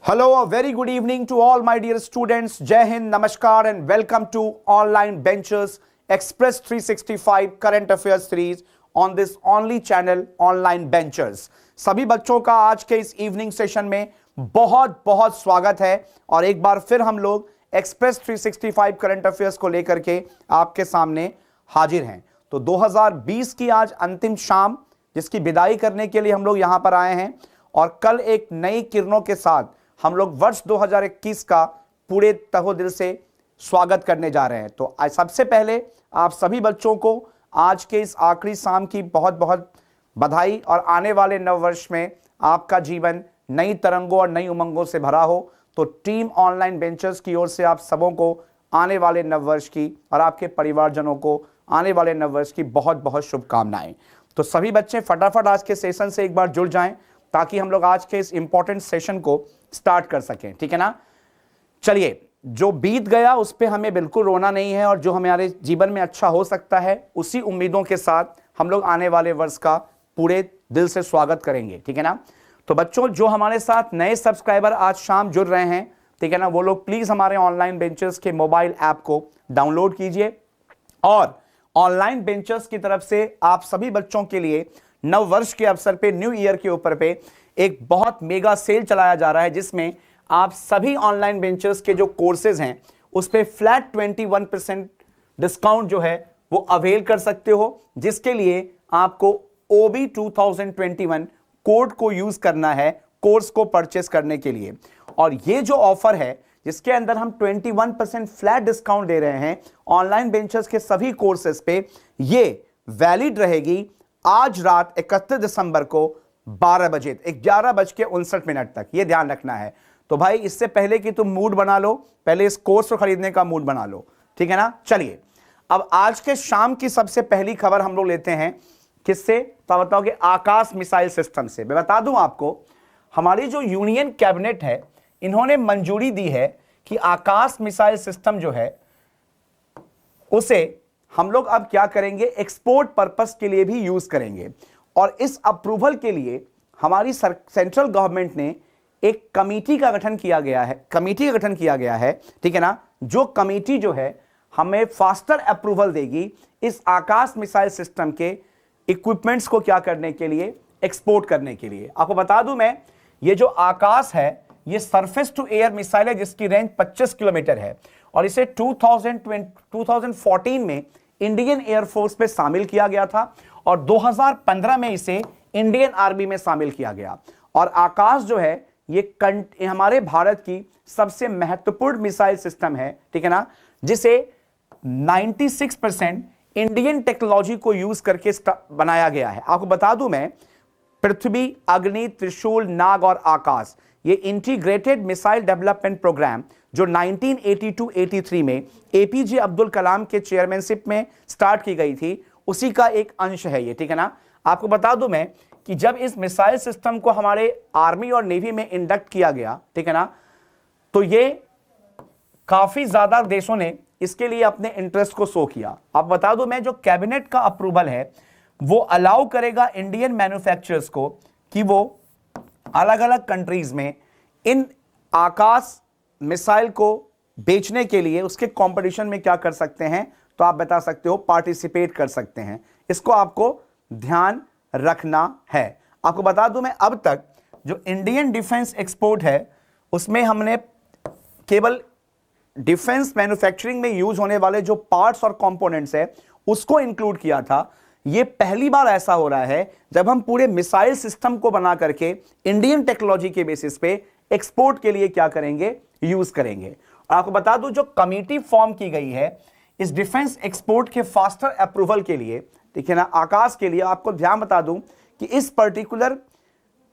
Hello, a very good evening to all my dear students. Jai Hind, Namaskar and welcome to Online Benchers Express 365 Current Affairs series on this only channel Online Benchers. सभी बच्चों का आज के इस evening session में बहुत बहुत स्वागत है और एक बार फिर हम लोग एक्सप्रेस 365 करंट अफेयर्स को लेकर के आपके सामने हाजिर हैं। तो 2020 की आज अंतिम शाम जिसकी विदाई करने के लिए हम लोग यहां पर आए हैं और कल एक नई किरणों के साथ हम लोग वर्ष 2021 का पूरे तहे से स्वागत करने जा रहे हैं। तो आज सबसे पहले आप सभी बच्चों को आज के इस आखिरी शाम की बहुत बहुत बधाई और आने वाले नव वर्ष में आपका जीवन नई तरंगों और नई उमंगों से भरा हो। तो टीम ऑनलाइन बेंचर्स की ओर से आप सबों को आने वाले नव वर्ष की और आपके परिवारजनों को आने वाले नव वर्ष की बहुत बहुत शुभकामनाएं। तो सभी बच्चे फटाफट आज के सेशन से एक बार जुड़ जाएं ताकि हम लोग आज के इस इंपॉर्टेंट सेशन को स्टार्ट कर सकें, ठीक है ना। चलिए, जो बीत गया उस पर हमें बिल्कुल रोना नहीं है और जो हमारे जीवन में अच्छा हो सकता है उसी उम्मीदों के साथ हम लोग आने वाले वर्ष का पूरे दिल से स्वागत करेंगे, ठीक है ना। तो बच्चों, जो हमारे साथ नए सब्सक्राइबर आज शाम जुड़ रहे हैं, ठीक है ना, वो लोग प्लीज हमारे ऑनलाइन बेंचर्स के मोबाइल ऐप को डाउनलोड कीजिए और ऑनलाइन बेंचर्स की तरफ से आप सभी बच्चों के लिए नव वर्ष के अवसर पे, न्यू ईयर के ऊपर पे एक बहुत मेगा सेल चलाया जा रहा है जिसमें आप सभी ऑनलाइन बेंचर्स के जो कोर्सेज हैं उस पे फ्लैट 21% डिस्काउंट जो है वो अवेल कर सकते हो, जिसके लिए आपको OB 2021 कोड को यूज करना है कोर्स को परचेस करने के लिए। और ये जो ऑफर है जिसके अंदर हम 21% फ्लैट डिस्काउंट दे रहे हैं ऑनलाइन बेंचर्स के सभी कोर्सेज पे, ये वैलिड रहेगी आज रात 31 दिसंबर को 12 बजे 11:59 तक। ये ध्यान रखना है। तो भाई, इससे पहले कि तुम मूड बना लो, पहले इस कोर्स को खरीदने का मूड बना लो, ठीक है ना। चलिए, अब आज के शाम की सबसे पहली खबर हम लोग लेते हैं किससे, तो बताओ कि आकाश मिसाइल सिस्टम से। मैं बता दूं आपको, हमारी जो यूनियन कैबिनेट है इन्होंने मंजूरी दी है कि आकाश मिसाइल सिस्टम जो है उसे हम लोग अब क्या करेंगे, एक्सपोर्ट पर्पस के लिए भी यूज करेंगे। और इस अप्रूवल के लिए हमारी सेंट्रल गवर्नमेंट ने एक कमेटी का गठन किया गया है, ठीक है ना। जो कमेटी जो है हमें फास्टर अप्रूवल देगी इस आकाश मिसाइल सिस्टम के इक्विपमेंट्स को क्या करने के लिए, एक्सपोर्ट करने के लिए। आपको बता दूं मैं, ये जो आकाश है ये सरफेस टू एयर मिसाइल है जिसकी रेंज 25 किलोमीटर है और इसे 2014 में इंडियन एयरफोर्स में शामिल किया गया था और 2015 में इसे इंडियन आर्मी में शामिल किया गया। और आकाश जो है ये हमारे भारत की सबसे महत्वपूर्ण मिसाइल सिस्टम है, ठीक है ना, जिसे 96% इंडियन टेक्नोलॉजी को यूज करके बनाया गया है। आपको बता दूं मैं, पृथ्वी, अग्नि, त्रिशूल, नाग और आकाश, ये इंटीग्रेटेड मिसाइल डेवलपमेंट प्रोग्राम जो 1982-83 में APJ अब्दुल कलाम के चेयरमैनशिप में स्टार्ट की गई थी, उसी का एक अंश है ये, ठीक है ना। आपको बता दूं मैं कि जब इस मिसाइल सिस्टम को हमारे आर्मी और नेवी में इंडक्ट किया गया, ठीक है ना, तो ये काफी ज्यादा देशों ने इसके लिए अपने इंटरेस्ट को शो किया। अब बता दूं मैं, जो कैबिनेट का अप्रूवल है वो अलाउ करेगा इंडियन मैन्युफैक्चरर्स को कि वो अलग अलग कंट्रीज में इन आकाश मिसाइल को बेचने के लिए उसके कंपटीशन में क्या कर सकते हैं, तो आप बता सकते हो पार्टिसिपेट कर सकते हैं। इसको आपको ध्यान रखना है। आपको बता दूं मैं, अब तक जो इंडियन डिफेंस एक्सपोर्ट है उसमें हमने केवल डिफेंस मैन्युफैक्चरिंग में यूज होने वाले जो पार्ट्स और कंपोनेंट्स है उसको इंक्लूड किया था। ये पहली बार ऐसा हो रहा है जब हम पूरे मिसाइल सिस्टम को बना करके इंडियन टेक्नोलॉजी के बेसिस पे एक्सपोर्ट के लिए क्या करेंगे, यूज करेंगे। आपको बता दूं, जो कमेटी फॉर्म की गई है इस डिफेंस एक्सपोर्ट के फास्टर अप्रूवल के लिए, ठीक है ना, आकाश के लिए, आपको ध्यान बता दूं कि इस पर्टिकुलर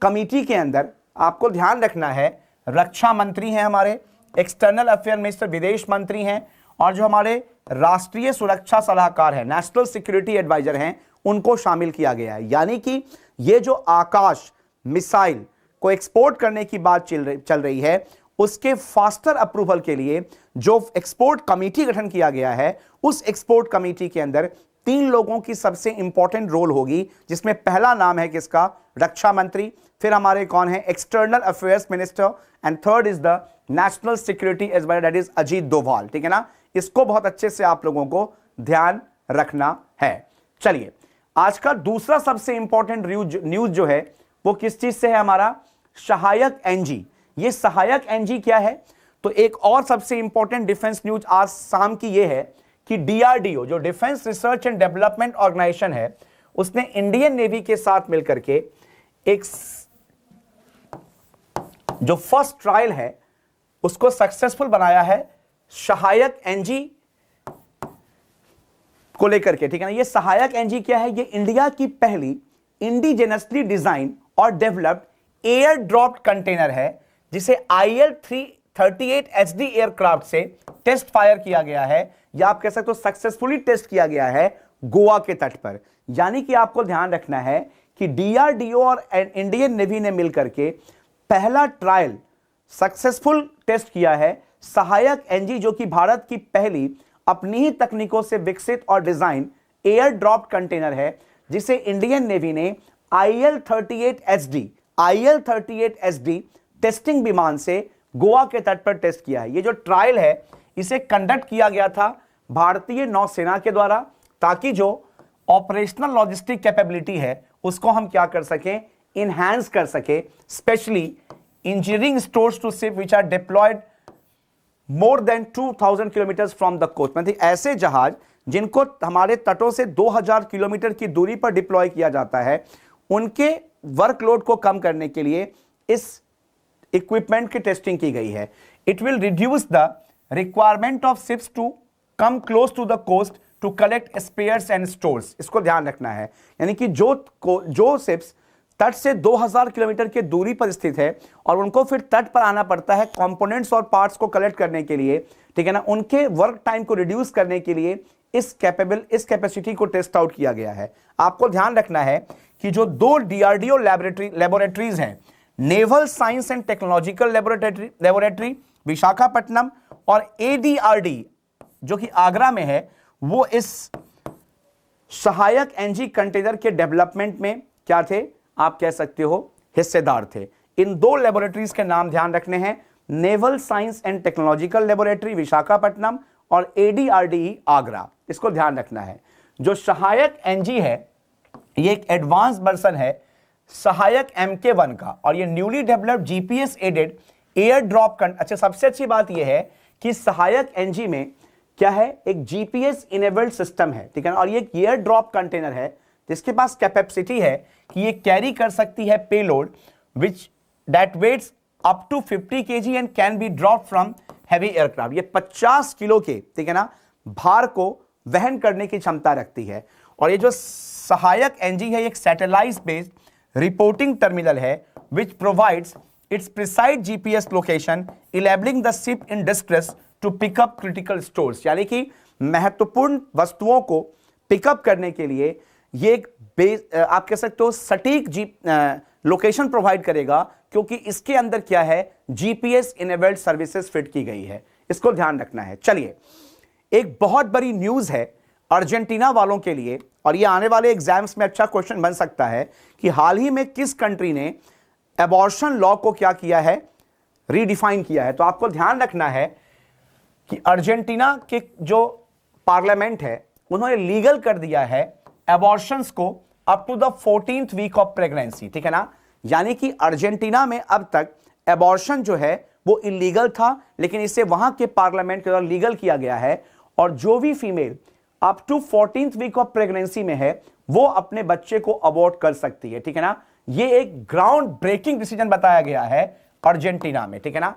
कमेटी के अंदर आपको ध्यान रखना है, रक्षा मंत्री हैं हमारे, एक्सटर्नल अफेयर मिनिस्टर विदेश मंत्री हैं और जो हमारे राष्ट्रीय सुरक्षा सलाहकार हैं, नेशनल सिक्योरिटी एडवाइजर हैं, उनको शामिल किया गया है। यानी कि ये जो आकाश मिसाइल को एक्सपोर्ट करने की बात चल रही है उसके फास्टर अप्रूवल के लिए जो एक्सपोर्ट कमेटी गठन किया गया है, उस एक्सपोर्ट कमेटी के अंदर 3 लोगों की सबसे इंपॉर्टेंट रोल होगी, जिसमें पहला नाम है किसका, रक्षा मंत्री, फिर हमारे कौन है, external affairs minister, and third is the national security adviser, that is Ajit Doval. ठीक है ना, इसको बहुत अच्छे से आप लोगों को ध्यान रखना है। चलिए, आज का दूसरा सबसे इंपॉर्टेंट न्यूज जो है वो किस चीज से है, हमारा सहायक एनजी। ये सहायक एनजी क्या है, तो एक और सबसे इंपॉर्टेंट डिफेंस न्यूज आज शाम की ये है कि डीआरडीओ जो defence research and development organisation है, उसने इंडियन नेवी के साथ मिलकर के एक जो फर्स्ट ट्रायल है उसको सक्सेसफुल बनाया है सहायक एनजी को लेकर के। ठीक है ना, ये सहायक एनजी क्या है, ये इंडिया की पहली इंडिजेनसली डिजाइन और डेवलप्ड एयर ड्रॉप्ड कंटेनर है, जिसे IL-38HD एयरक्राफ्ट से टेस्ट फायर किया गया है, या आप कह सकते हो सक्सेसफुली टेस्ट किया गया है गोवा के तट पर। यानी कि आपको ध्यान रखना है कि डीआरडीओ और इंडियन नेवी ने मिलकर के पहला ट्रायल सक्सेसफुल टेस्ट किया है सहायक एनजी, जो कि भारत की पहली अपनी ही तकनीकों से विकसित और डिजाइन एयर ड्रॉप्ड कंटेनर है, जिसे इंडियन नेवी ने IL-38HD टेस्टिंग विमान से गोवा के तट पर टेस्ट किया है। ये जो ट्रायल है इसे कंडक्ट किया गया था भारतीय नौसेना के द्वारा, ताकि जो ऑपरेशनल लॉजिस्टिक कैपेबिलिटी है उसको हम क्या कर सकें, इनहैंस कर सके, specially engineering stores to ship which are deployed more than 2000 kilometre from the coast. मतलब ऐसे जहाज जिनको हमारे तटों से 2000 किलोमीटर की दूरी पर डिप्लॉय किया जाता है, उनके वर्कलोड को कम करने के लिए इस इक्विपमेंट की टेस्टिंग की गई है। It will reduce the requirement of ships to come close to the coast to collect spares and stores. इसको ध्यान रखना है, यानी कि जो शिप्स तट से 2000 किलोमीटर की दूरी पर स्थित है और उनको फिर तट पर आना पड़ता है कंपोनेंट्स और पार्ट्स को कलेक्ट करने के लिए, ठीक है ना, उनके वर्क टाइम को रिड्यूस करने के लिए इस कैपेसिटी को टेस्ट आउट किया गया है। आपको ध्यान रखना है कि जो 2 डीआरडीओ लेबोरेटरीज हैं, naval science and technological laboratory Visakhapatnam और एडीआरडी जो कि आगरा में है, वो इस सहायक एनजी कंटेनर के डेवलपमेंट में क्या थे, आप कह सकते हो हिस्सेदार थे। इन 2 लेबोरेटरीज के नाम ध्यान रखने हैं, naval science and technological laboratory Visakhapatnam और एडीआरडी आगरा। इसको ध्यान रखना है। जो सहायक एनजी है ये एक एडवांस वर्जन है सहायक MK1 का, और ये newly developed GPS aided air drop. अच्छा, सबसे अच्छी बात यह है कि सहायक एनजी में क्या है, एक GPS इनेबल्ड सिस्टम है, ठीक है ना, और ये एक एयर ड्रॉप कंटेनर है जिसके पास कैपेसिटी है कि ये कैरी कर सकती है payload which that weighs up to 50 kg and can be drop from heavy aircraft. ये 50 किलो के, ठीक है ना, भार को वहन करने की क्षमता रखती है। और ये जो सहायक एनजी है एक सैटेलाइट बेस्ड रिपोर्टिंग टर्मिनल है which provides its precise GPS location enabling the ship in distress to pick up critical stores. यानी कि महत्वपूर्ण वस्तुओं को पिकअप करने के लिए ये एक आप कह सकते हो सटीक लोकेशन प्रोवाइड करेगा, क्योंकि इसके अंदर क्या है, GPS इनेबल्ड सर्विसेज फिट की गई है। इसको ध्यान रखना है। चलिए, एक बहुत बड़ी न्यूज है अर्जेंटीना वालों के लिए, और ये आने वाले एग्जाम्स में अच्छा क्वेश्चन बन सकता है कि हाल ही में किस कंट्री ने एबॉर्शन लॉ को क्या किया है, रीडिफाइन किया है। तो आपको ध्यान रखना है कि अर्जेंटीना के जो पार्लियामेंट है उन्होंने लीगल कर दिया है एबॉर्शंस को up to the 14th week of pregnancy, ठीक है ना। यानी कि अर्जेंटीना में अब तक एबॉर्शन जो है वो इलीगल था, लेकिन इसे वहां के पार्लियामेंट के द्वारा लीगल किया गया है, और जो भी female up to 14th week of pregnancy में है वो अपने बच्चे को अबॉर्ट कर सकती है, ठीक है ना। ये एक ग्राउंड ब्रेकिंग डिसीजन बताया गया है अर्जेंटीना में, ठीक है ना।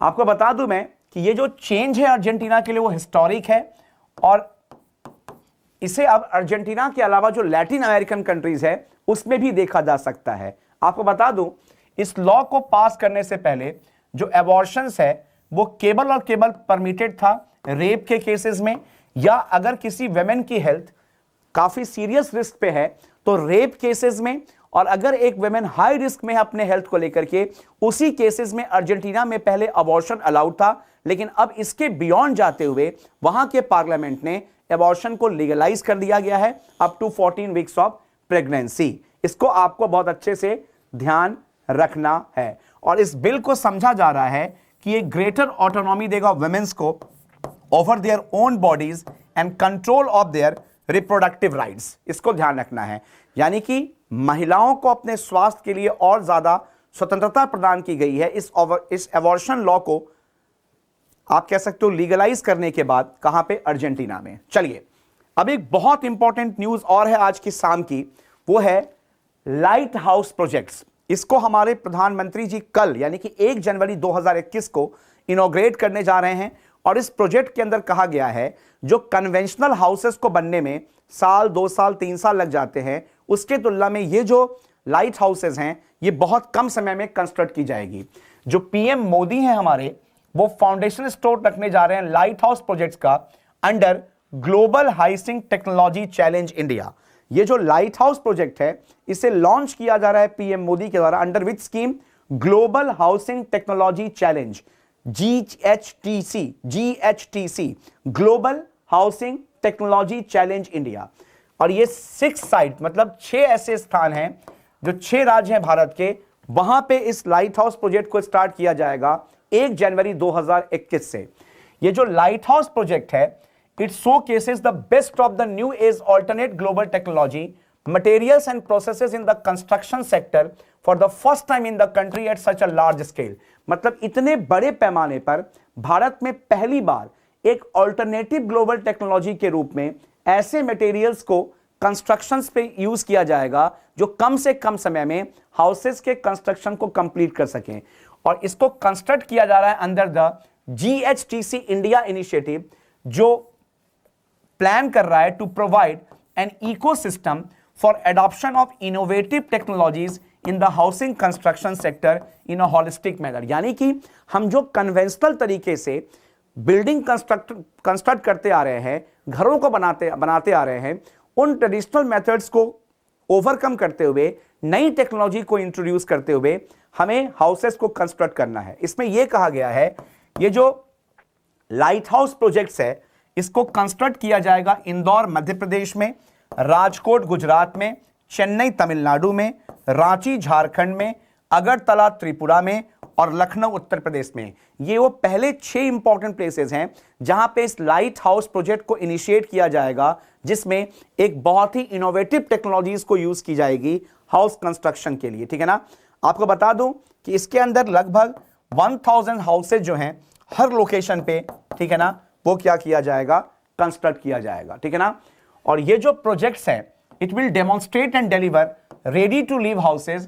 आपको बता दूं मैं कि ये जो चेंज है अर्जेंटीना के लिए वो हिस्टोरिक है, और इसे अब अर्जेंटीना के अलावा जो लैटिन अमेरिकन कंट्रीज है उसमें भी देखा जा सकता है। आपको बता दूं, इस लॉ को पास करने से पहले जो एबॉर्शंस है वो केवल और केवल परमिटेड था रेप के केसेस में, या अगर किसी वेमेन की हेल्थ काफी सीरियस रिस्क पे है तो रेप केसेस में, और अगर एक वेमेन हाई रिस्क में है अपने हेल्थ को लेकर के, उसी केसेस में अर्जेंटीना में पहले अबॉर्शन अलाउड था। लेकिन अब इसके बियॉन्ड जाते हुए वहां के पार्लियामेंट ने एबॉर्शन को लीगलाइज कर दिया गया है up to 14 weeks of pregnancy. इसको आपको बहुत अच्छे से ध्यान रखना है। और इस बिल को समझा जा रहा है कि ये ग्रेटर ऑटोनॉमी देगा वुमेन्स को over their own bodies and control of their reproductive rights. इसको ध्यान रखना है, यानी कि महिलाओं को अपने स्वास्थ्य के लिए और ज्यादा स्वतंत्रता प्रदान की गई है इस एबॉर्शन लॉ को आप कह सकते हो लीगलाइज करने के बाद। कहां पे? अर्जेंटीना में। चलिए अब एक बहुत इंपॉर्टेंट न्यूज और है आज की शाम की, वो है लाइट हाउस प्रोजेक्ट्स। इसको हमारे प्रधानमंत्री जी कल यानी कि 1 जनवरी 2021 को इनॉग्रेट करने जा रहे हैं। और इस प्रोजेक्ट के अंदर कहा गया है जो कन्वेंशनल हाउसेस को बनने में साल, 2 साल, 3 साल लग जाते हैं, उसके तुलना में ये जो लाइट हाउसेस हैं ये बहुत कम समय में कंस्ट्रक्ट की जाएगी। जो पीएम मोदी हैं हमारे, वो फाउंडेशन स्टोन रखने जा रहे हैं लाइट हाउस प्रोजेक्ट्स का under global housing technology challenge India. ये जो लाइट हाउस प्रोजेक्ट है इसे लॉन्च किया जा रहा है पीएम मोदी के द्वारा under which scheme? Global housing technology challenge, GHTC, global housing technology challenge India. और ये 6 साइट मतलब 6 ऐसे स्थान हैं जो 6 राज्य हैं भारत के, वहां पे इस लाइट हाउस प्रोजेक्ट को स्टार्ट किया जाएगा 1 जनवरी 2021 से। ये जो लाइट हाउस प्रोजेक्ट है it showcases the best of the new age alternate global technology materials and processes in the construction sector for the first time in the country at such a large scale। मतलब इतने बड़े पैमाने पर भारत में पहली बार एक alternative global technology के रूप में ऐसे मटेरियल्स को कंस्ट्रक्शंस पे यूज किया जाएगा जो कम से कम समय में हाउसेस के कंस्ट्रक्शन को कंप्लीट कर सकें। और इसको कंस्ट्रक्ट किया जा रहा है under the GHTC India initiative, जो प्लान कर रहा है to provide an ecosystem for adoption of innovative technologies in the housing construction sector in a holistic manner. यानी कि हम जो कन्वेंशनल तरीके से बिल्डिंग कंस्ट्रक्ट करते आ रहे हैं, घरों को बनाते आ रहे हैं, उन ट्रेडिशनल मेथड्स को ओवरकम करते हुए नई टेक्नोलॉजी को इंट्रोड्यूस करते हुए हमें हाउसेस को कंस्ट्रक्ट करना है। इसमें यह कहा गया है ये जो लाइट हाउस प्रोजेक्ट्स है इसको कंस्ट्रक्ट किया जाएगा इंदौर मध्य प्रदेश में, राजकोट गुजरात में, चेन्नई तमिलनाडु में, रांची झारखंड में, अगरतला त्रिपुरा में और लखनऊ उत्तर प्रदेश में। ये वो पहले 6 इंपॉर्टेंट प्लेसेस हैं जहां पे इस लाइट हाउस प्रोजेक्ट को इनिशिएट किया जाएगा, जिसमें एक बहुत ही इनोवेटिव टेक्नोलॉजीज को यूज की जाएगी हाउस कंस्ट्रक्शन के लिए। ठीक है ना। आपको बता दूं कि इसके अंदर लगभग 1000 हाउसेज जो हैं हर लोकेशन पे, ठीक है ना, वो क्या किया जाएगा? कंस्ट्रक्ट किया जाएगा। ठीक है ना। और ये जो प्रोजेक्ट्स हैं it will demonstrate and deliver ready to live houses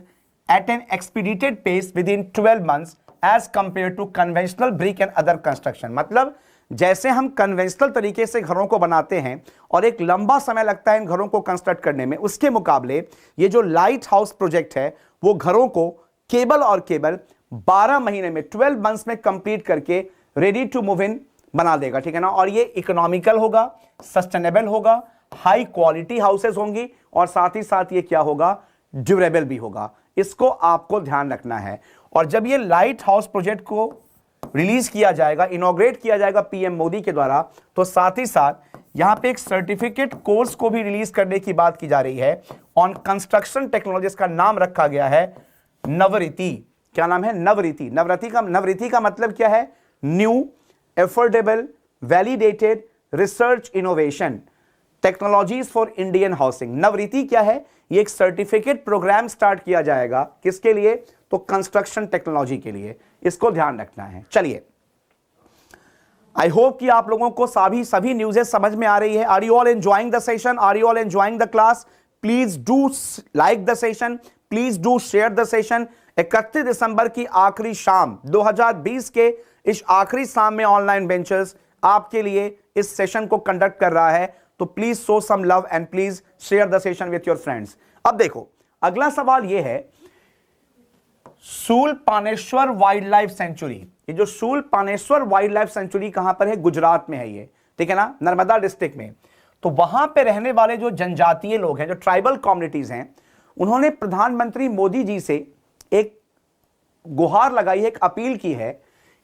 at an expedited pace within 12 months as compared to conventional brick and other construction। मतलब जैसे हम कन्वेंशनल तरीके से घरों को बनाते हैं और एक लंबा समय लगता है इन घरों को कंस्ट्रक्ट करने में, उसके मुकाबले ये जो लाइट हाउस प्रोजेक्ट है वो घरों को केवल 12 महीने में 12 मंथ्स में कंप्लीट करके रेडी टू मूव इन बना देगा। ठीक है ना। और ये इकोनॉमिकल होगा, सस्टेनेबल होगा, हाई क्वालिटी हाउसेस होंगी और साथ ही साथ ये क्या होगा? ड्यूरेबल भी होगा। इसको आपको ध्यान रखना है। और जब ये लाइट हाउस प्रोजेक्ट को रिलीज किया जाएगा, इनॉग्रेट किया जाएगा पीएम मोदी के द्वारा, तो साथ ही साथ यहां पे एक सर्टिफिकेट कोर्स को भी रिलीज करने की बात की जा रही है ऑन कंस्ट्रक्शन टेक्नोलॉजीज। का नाम रखा गया है नवरीति। क्या नाम है? नवरीति। नवरीति का मतलब क्या है? New affordable validated research innovation technologies for Indian housing. नवरीति क्या है? ये एक सर्टिफिकेट प्रोग्राम स्टार्ट किया जाएगा। किसके लिए? तो कंस्ट्रक्शन टेक्नोलॉजी के लिए। इसको ध्यान रखना है। चलिए, आई होप कि आप लोगों को सभी न्यूज़ेस समझ में आ रही है। Are you all enjoying the session? Are you all enjoying the class? Please do like the session, please do share the session. 31 दिसंबर की आखिरी शाम 2020 के इस आखिरी शाम में ऑनलाइन बेंचर्स आपके लिए इस सेशन को कंडक्ट कर रहा है, तो please show some love and please share the session with your friends. अब देखो, अगला सवाल यह है, Shoolpaneshwar wildlife sanctuary. ये जो Shoolpaneshwar wildlife sanctuary कहां पर है? गुजरात में है ये। ठीक है ना, नर्मदा डिस्ट्रिक्ट में। तो वहां पे रहने वाले जो जनजातीय लोग हैं, जो ट्राइबल कम्युनिटीज हैं, उन्होंने प्रधानमंत्री मोदी जी से एक गुहार लगाई है, एक अपील की है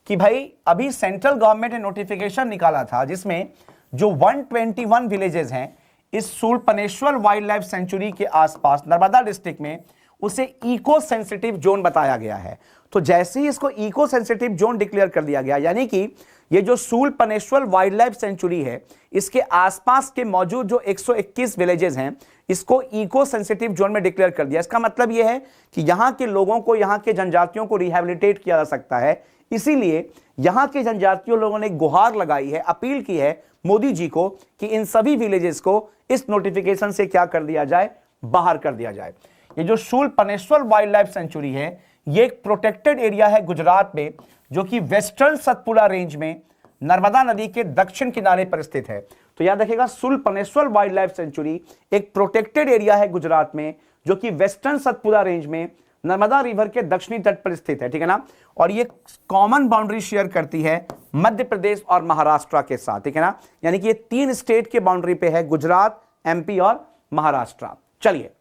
कि भाई अभी सेंट्रल गवर्नमेंट ने नोटिफिकेशन निकाला था जिसमें जो 121 विलेजेस हैं इस शूलपनेश्वर वाइल्ड लाइफ सेंचुरी के आसपास नर्मदा डिस्ट्रिक्ट में, उसे इको सेंसिटिव जोन बताया गया है। तो जैसे ही इसको इको सेंसिटिव जोन डिक्लेयर कर दिया गया, यानी कि ये जो शूलपनेश्वर वाइल्ड लाइफ सेंचुरी है इसके आसपास के मौजूद जो 121 विलेजेस हैं इसको इको सेंसिटिव जोन में डिक्लेयर कर दिया। इसका मतलब यह है कि यहां के लोगों को, यहां के जनजातियों को रिहैबिलिटेट किया जा सकता है। इसीलिए यहां के जनजातियों लोगों ने गुहार लगाई है, अपील की है मोदी जी को कि इन सभी विलेजेस को इस नोटिफिकेशन से क्या कर दिया जाए, बाहर कर दिया जाए। ये जो शूलपनेश्वर वाइल्ड लाइफ सेंचुरी है ये एक प्रोटेक्टेड एरिया है गुजरात में, जो कि वेस्टर्न सतपुड़ा रेंज में नर्मदा नदी के दक्षिण किनारे पर स्थित है। तो याद रखिएगा, शूलपनेश्वर वाइल्ड लाइफ सेंचुरी एक प्रोटेक्टेड एरिया है गुजरात में, जो कि वेस्टर्न सतपुड़ा रेंज में नर्मदा रिवर के दक्षिणी तट पर स्थित है, ठीक है ना। और ये कॉमन बाउंड्री शेयर करती है मध्य प्रदेश और महाराष्ट्र के साथ, ठीक है ना। यानी कि ये 3 स्टेट के बाउंड्री पे है, गुजरात, एमपी और महाराष्ट्र। चलिए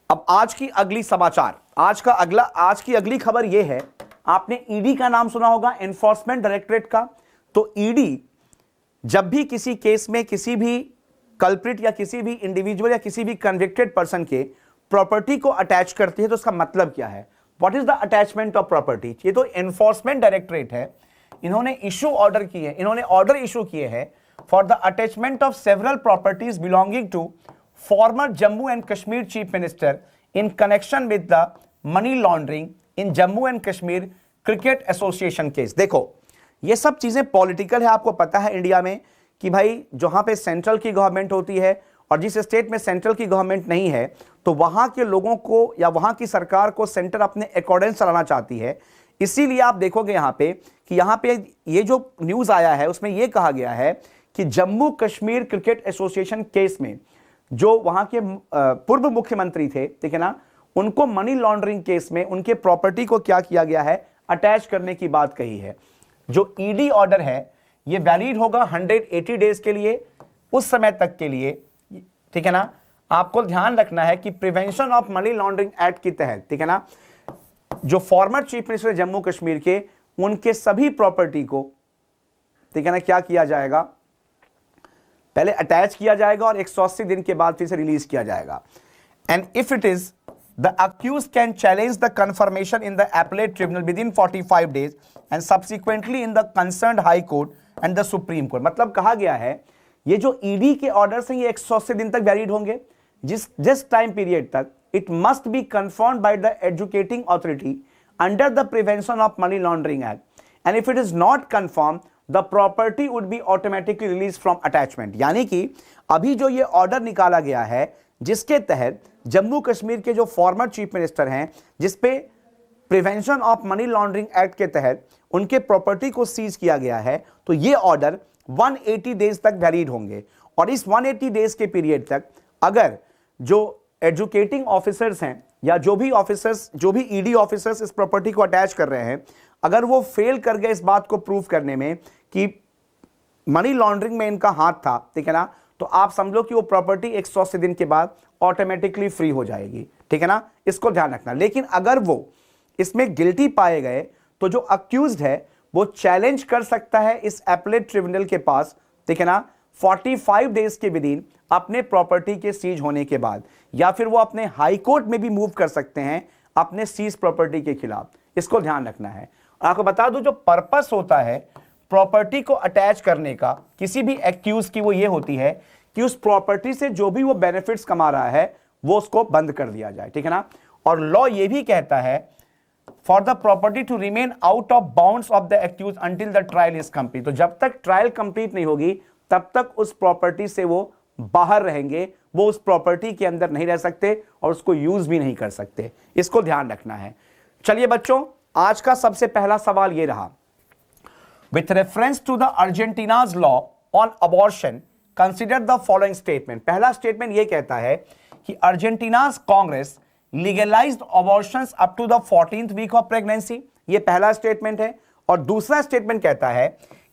अब आज की अगली समाचार, आज की अगली खबर यह है, आपने ईडी का नाम सुना होगा, एनफोर्समेंट डायरेक्टरेट का। तो ईडी जब भी किसी केस में किसी भी कल्प्रिट या किसी भी इंडिविजुअल या किसी भी कन्विक्टेड पर्सन के प्रॉपर्टी को अटैच करती है तो उसका मतलब क्या है, what is the attachment of property. ये तो एनफोर्समेंट डायरेक्टरेट है, इन्होंने ऑर्डर इशू किए हैं for the attachment of several properties belonging to former Jammu and Kashmir chief minister in connection with the money laundering in Jammu and Kashmir cricket association case. देखो ये सब चीजें पॉलिटिकल है, आपको पता है इंडिया में कि भाई जहां पे सेंट्रल की गवर्नमेंट होती है और जिस स्टेट में सेंट्रल की गवर्नमेंट नहीं है तो वहां के लोगों को या वहां की सरकार को सेंटर अपने अकॉर्डिंग चलाना चाहती है। इसीलिए आप देखोगे यहां पे ये जो न्यूज आया है उसमें यह कहा गया है कि Jammu Kashmir cricket association case में जो वहां के पूर्व मुख्यमंत्री थे, ठीक है ना, उनको मनी लॉन्ड्रिंग केस में उनके प्रॉपर्टी को क्या किया गया है, अटैच करने की बात कही है। जो ईडी ऑर्डर है ये वैलिड होगा 180 डेज के लिए, उस समय तक के लिए, ठीक है ना। आपको ध्यान रखना है कि prevention of money laundering act के तहत, ठीक है ना, जो former chief minister Jammu Kashmir के उनके सभी प्रॉपर्टी को, ठीक है ना, क्या किया जाएगा, पहले अटैच किया जाएगा और 180 दिन के बाद फिर से रिलीज किया जाएगा। And if it is the accused can challenge the confirmation in the appellate tribunal within 45 days and subsequently in the concerned high court and the supreme court. मतलब कहा गया है ये जो ईडी के ऑर्डर्स हैं ये 180 दिन तक वैलिड होंगे, जिस टाइम पीरियड तक it must be confirmed by the educating authority under the prevention of money laundering act and if it is not confirm the property would be automatically release from attachment. यानी कि अभी जो ये order निकाला गया है जिसके तहत जम्मू कश्मीर के जो फॉर्मर चीफ मिनिस्टर हैं, जिसपे prevention of money laundering act के तहत उनके प्रॉपर्टी को सीज किया गया है, तो ये ऑर्डर 180 डेज तक वैलिड होंगे। और इस 180 डेज के पीरियड तक अगर जो एजुकेटिंग ऑफिसर्स हैं या जो भी ईडी ऑफिसर्स इस प्रॉपर्टी को अटैच कर रहे हैं, अगर वो फेल कर गए इस बात को प्रूव करने में कि मनी लॉन्ड्रिंग में इनका हाथ था, ठीक है ना, तो आप समझो कि वो प्रॉपर्टी 180 दिन के बाद ऑटोमेटिकली फ्री हो जाएगी, ठीक है ना, इसको ध्यान रखना। लेकिन अगर वो इसमें गिल्टी पाए गए तो जो अक्यूज्ड है वो चैलेंज कर सकता है इस एपेलेट ट्रिब्यूनल के पास, ठीक है ना, 45 डेज के विदिन अपने प्रॉपर्टी के सीज होने के बाद, या फिर वो अपने हाई कोर्ट में भी मूव कर सकते हैं अपने सीज प्रॉपर्टी के खिलाफ। इसको ध्यान रखना है। आपको बता दूं जो पर्पस होता है प्रॉपर्टी को अटैच करने का किसी भी एक्यूज की, वो ये होती है कि उस प्रॉपर्टी से जो भी वो बेनिफिट्स कमा रहा है वो उसको बंद कर दिया जाए, ठीक है ना। और लॉ ये भी कहता है for the property to remain out of bounds of the accused until the trial is complete. तो जब तक ट्रायल कंप्लीट नहीं होगी तब तक उस प्रॉपर्टी से वो बाहर रहेंगे, वो उस प्रॉपर्टी के अंदर नहीं रह सकते और उसको यूज भी नहीं कर सकते। इसको ध्यान रखना है। चलिए बच्चों, आज का सबसे पहला सवाल ये रहा, with reference to the Argentina's law on abortion consider the following statement. पहला स्टेटमेंट ये कहता है कि Argentina's Congress legalized abortions up to the 14th week of pregnancy, ये पहला स्टेटमेंट है। और दूसरा स्टेटमेंट कहता है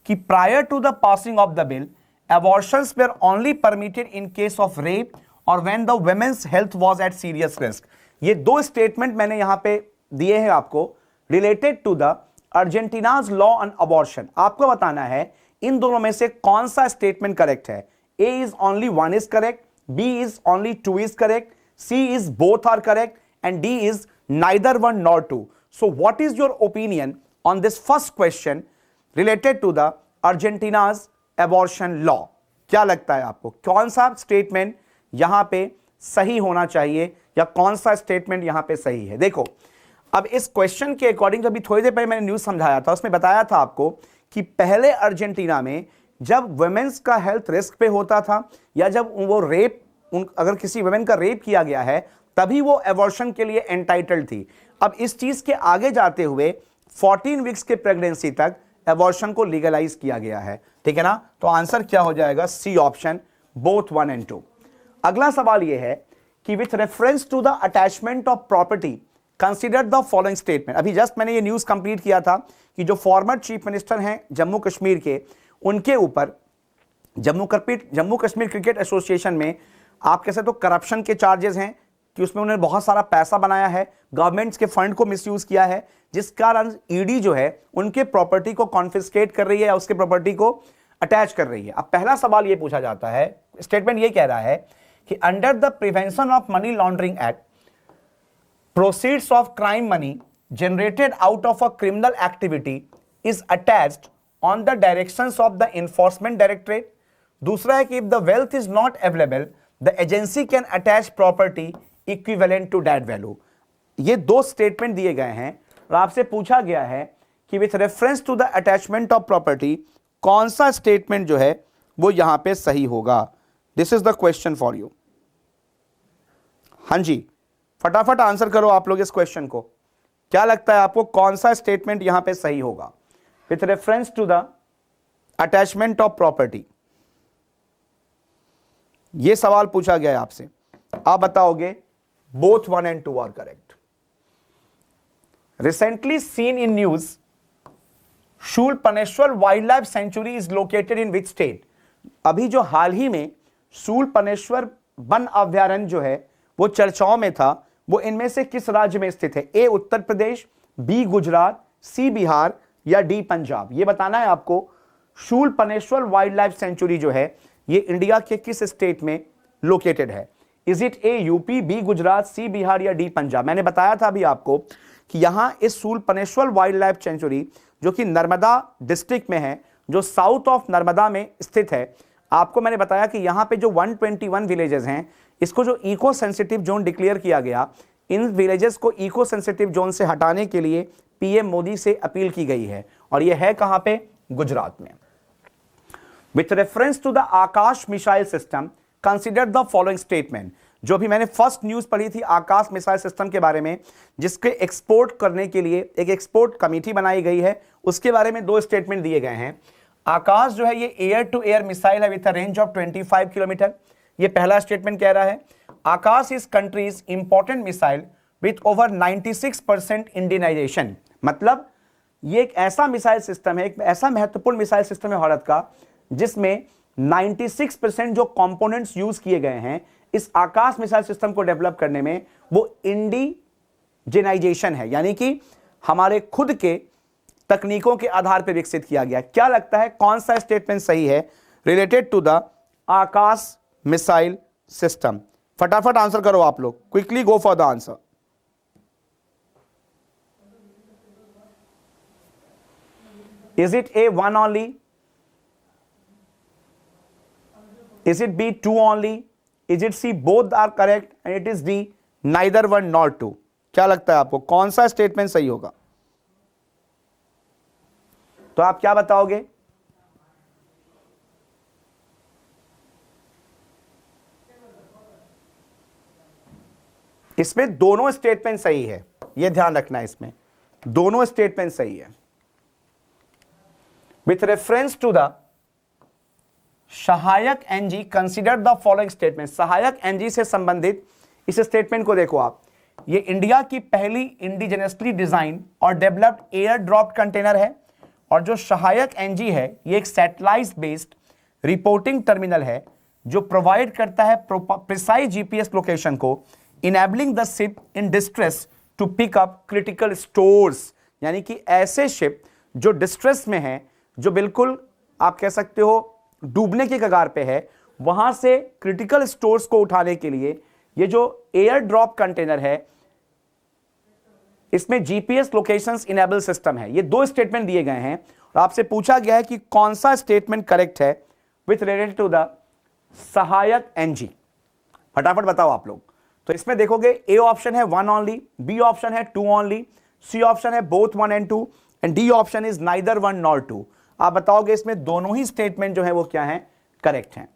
कि prior to the passing of the bill abortions were only permitted in case of rape or when the women's health was at serious risk। ये दो स्टेटमेंट मैंने यहां पे दिए हैं आपको related to the Argentina's law on abortion. आपको बताना है इन दोनों में से कौन सा स्टेटमेंट करेक्ट है? A is only one is correct, B is only two is correct, C is both are correct, and D is neither one nor two. So what is your opinion on this first question related to the Argentina's abortion law? क्या लगता है आपको कौन सा statement यहां पे सही होना चाहिए या कौन सा स्टेटमेंट यहां पे सही है? देखो, अब इस क्वेश्चन के अकॉर्डिंग अभी थोड़ी देर पहले मैंने न्यूज समझाया था, उसमें बताया था आपको कि पहले अर्जेंटीना में जब वुमेन्स का हेल्थ रिस्क पे होता था या जब वो रेप, अगर किसी वुमेन का रेप किया गया है तभी वो एबॉर्शन के लिए एंटाइटल्ड थी। अब इस चीज के आगे जाते हुए 14 वीक्स के प्रेगनेंसी तक एबॉर्शन को लीगलाइज किया गया है, ठीक है ना? तो आंसर क्या हो जाएगा? C option, both 1 and 2। अगला सवाल यह है कि with reference to the attachment of property consider the following statement. अभी जस्ट मैंने ये न्यूज कंप्लीट किया था कि जो फॉर्मर चीफ मिनिस्टर हैं जम्मू कश्मीर के, उनके ऊपर जम्मू कश्मीर क्रिकेट एसोसिएशन में आप कह सकते हो करप्शन के चार्जेस हैं कि उसमें उन्होंने बहुत सारा पैसा बनाया है, गवर्नमेंट्स के फंड को मिसयूज किया है, जिस कारण ईडी जो है उनके प्रॉपर्टी को कॉन्फिस्केट कर रही है या उसके प्रॉपर्टी को अटैच कर रही है। अब पहला सवाल यह पूछा जाता है, स्टेटमेंट ये कह रहा है कि under the prevention of money laundering act, proceeds of crime money generated out of a criminal activity is attached on the directions of the enforcement directorate। दूसरा है कि if the wealth is not available, the agency can attach property equivalent to that value। ये दो statement दिए गए हैं और आपसे पूछा गया है कि with reference to the attachment of property कौन सा स्टेटमेंट जो है वो यहां पे सही होगा। This is the question for you. हाँ जी, फटाफट आंसर करो आप लोग इस क्वेश्चन को। क्या लगता है आपको कौन सा स्टेटमेंट यहां पे सही होगा? With reference to the attachment of property, यह सवाल पूछा गया है आपसे, आप बताओगे both 1 and 2 are correct. Recently seen in news, Shoolpaneshwar wildlife sanctuary is located in which state? अभी जो हाल ही में शूलपनेश्वर वन अभ्यारण्य जो है वो चर्चाओं में था, वो इनमें से किस राज्य में स्थित है? ए उत्तर प्रदेश, बी गुजरात, सी बिहार या डी पंजाब? ये बताना है आपको। शूलपनेश्वर वाइल्ड लाइफ सेंचुरी जो है ये इंडिया के किस स्टेट में लोकेटेड है? Is it A UP, B Gujarat, C Bihar या डी पंजाब? मैंने बताया था अभी आपको कि यहां इस शूलपनेश्वर वाइल्ड लाइफ सेंचुरी जो कि नर्मदा डिस्ट्रिक्ट में है, जो साउथ ऑफ नर्मदा में स्थित है, आपको मैंने बताया कि यहां पे जो 121 विलेजेस हैं, इसको जो इको सेंसिटिव जोन डिक्लेयर किया गया, इन विलेजेस को इको सेंसिटिव जोन से हटाने के लिए पीएम मोदी से अपील की गई है और यह है कहां पे? गुजरात में। With reference to the Akash missile system consider the following statement. जो भी मैंने फर्स्ट न्यूज पढ़ी थी आकाश मिसाइल सिस्टम के बारे में, जिसके एक्सपोर्ट करने के लिए एक एक्सपोर्ट कमेटी बनाई गई है, उसके बारे में दो स्टेटमेंट दिए गए हैं। आकाश जो है ये एयर टू एयर मिसाइल है with a range of 25 kilometre. ये पहला स्टेटमेंट कह रहा है Akash is country's important missile with over 96% Indianisation. मतलब ये एक ऐसा मिसाइल सिस्टम है, एक ऐसा महत्वपूर्ण मिसाइल सिस्टम है भारत का जिसमें 96% जो कंपोनेंट्स यूज किए गए हैं इस आकाश मिसाइल सिस्टम को डेवलप करने में, वो इंडिजेनाइजेशन है, यानी कि हमारे खुद के तकनीकों के आधार पर विकसित किया गया। क्या लगता है कौन सा स्टेटमेंट सही है related to the Akash missile system? फटाफट आंसर करो आप लोग, quickly go for the answer. Is it a 1 only? Is it B 2 only? Is it C both are correct? And it is D neither 1 nor 2? क्या लगता है आपको कौन सा स्टेटमेंट सही होगा? तो आप क्या बताओगे? इसमें दोनों स्टेटमेंट सही है, यह ध्यान रखना है, इसमें दोनों स्टेटमेंट सही है। With reference to the Sahayak NG consider the following statement. Sahayak NG से संबंधित इस स्टेटमेंट को देखो आप। ये इंडिया की पहली इंडिजिनसली डिजाइन और डेवलप्ड एयर ड्रॉप कंटेनर है और जो सहायक एनजी है ये एक सैटेलाइट बेस्ड रिपोर्टिंग टर्मिनल है जो प्रोवाइड करता है प्रिसाइज जीपीएस लोकेशन को, enabling the ship in distress to pick up critical stores. यानी कि ऐसे शिप जो डिस्ट्रेस में हैं, जो बिल्कुल आप कह सकते हो डूबने की कगार पे है, वहां से क्रिटिकल स्टोर्स को उठाने के लिए ये जो एयर ड्रॉप कंटेनर है, इसमें जीपीएस लोकेशंस इनेबल सिस्टम है। ये दो स्टेटमेंट दिए गए हैं और आपसे पूछा गया है कि कौन सा स्टेटमेंट करेक्ट है with related to the Sahayak NG. फटाफट बताओ आप लोग। तो इसमें देखोगे ए ऑप्शन है 1 ओनली, बी ऑप्शन है 2 ओनली, सी ऑप्शन है both 1 and 2 and D option is neither 1 nor 2। आप बताओगे इसमें दोनों ही स्टेटमेंट जो है वो क्या है, करेक्ट हैं।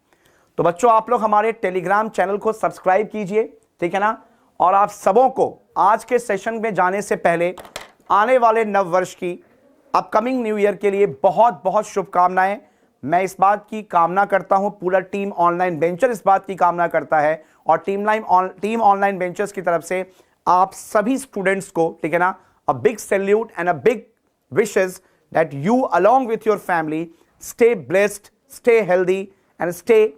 तो बच्चों आप लोग हमारे टेलीग्राम चैनल को सब्सक्राइब कीजिए, ठीक है ना। और आप सबों को आज के सेशन में जाने से पहले आने वाले नव वर्ष की अपकमिंग न्यू ईयर के लिए बहुत बहुत शुभकामनाएं। मैं इस बात की कामना करता हूं, पूरा टीम ऑनलाइन बेंचर इस बात की कामना करता है और टीम ऑनलाइन बेंचर्स की तरफ से आप सभी स्टूडेंट्स को, ठीक है ना, a big salute and a big wishes that you along with your family stay blessed, stay healthy and stay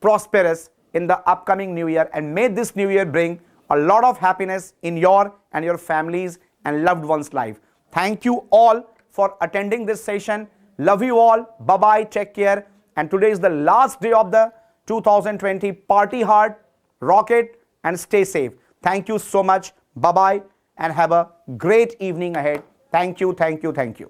prosperous in the upcoming new year, and may this new year bring a lot of happiness in your and your families and loved ones life. Thank you all for attending this session. Love you all. Bye bye, take care. And today is the last day of the 2020. Party hard, rock it and stay safe. Thank you so much. Bye bye and have a great evening ahead. Thank you, thank you, thank you.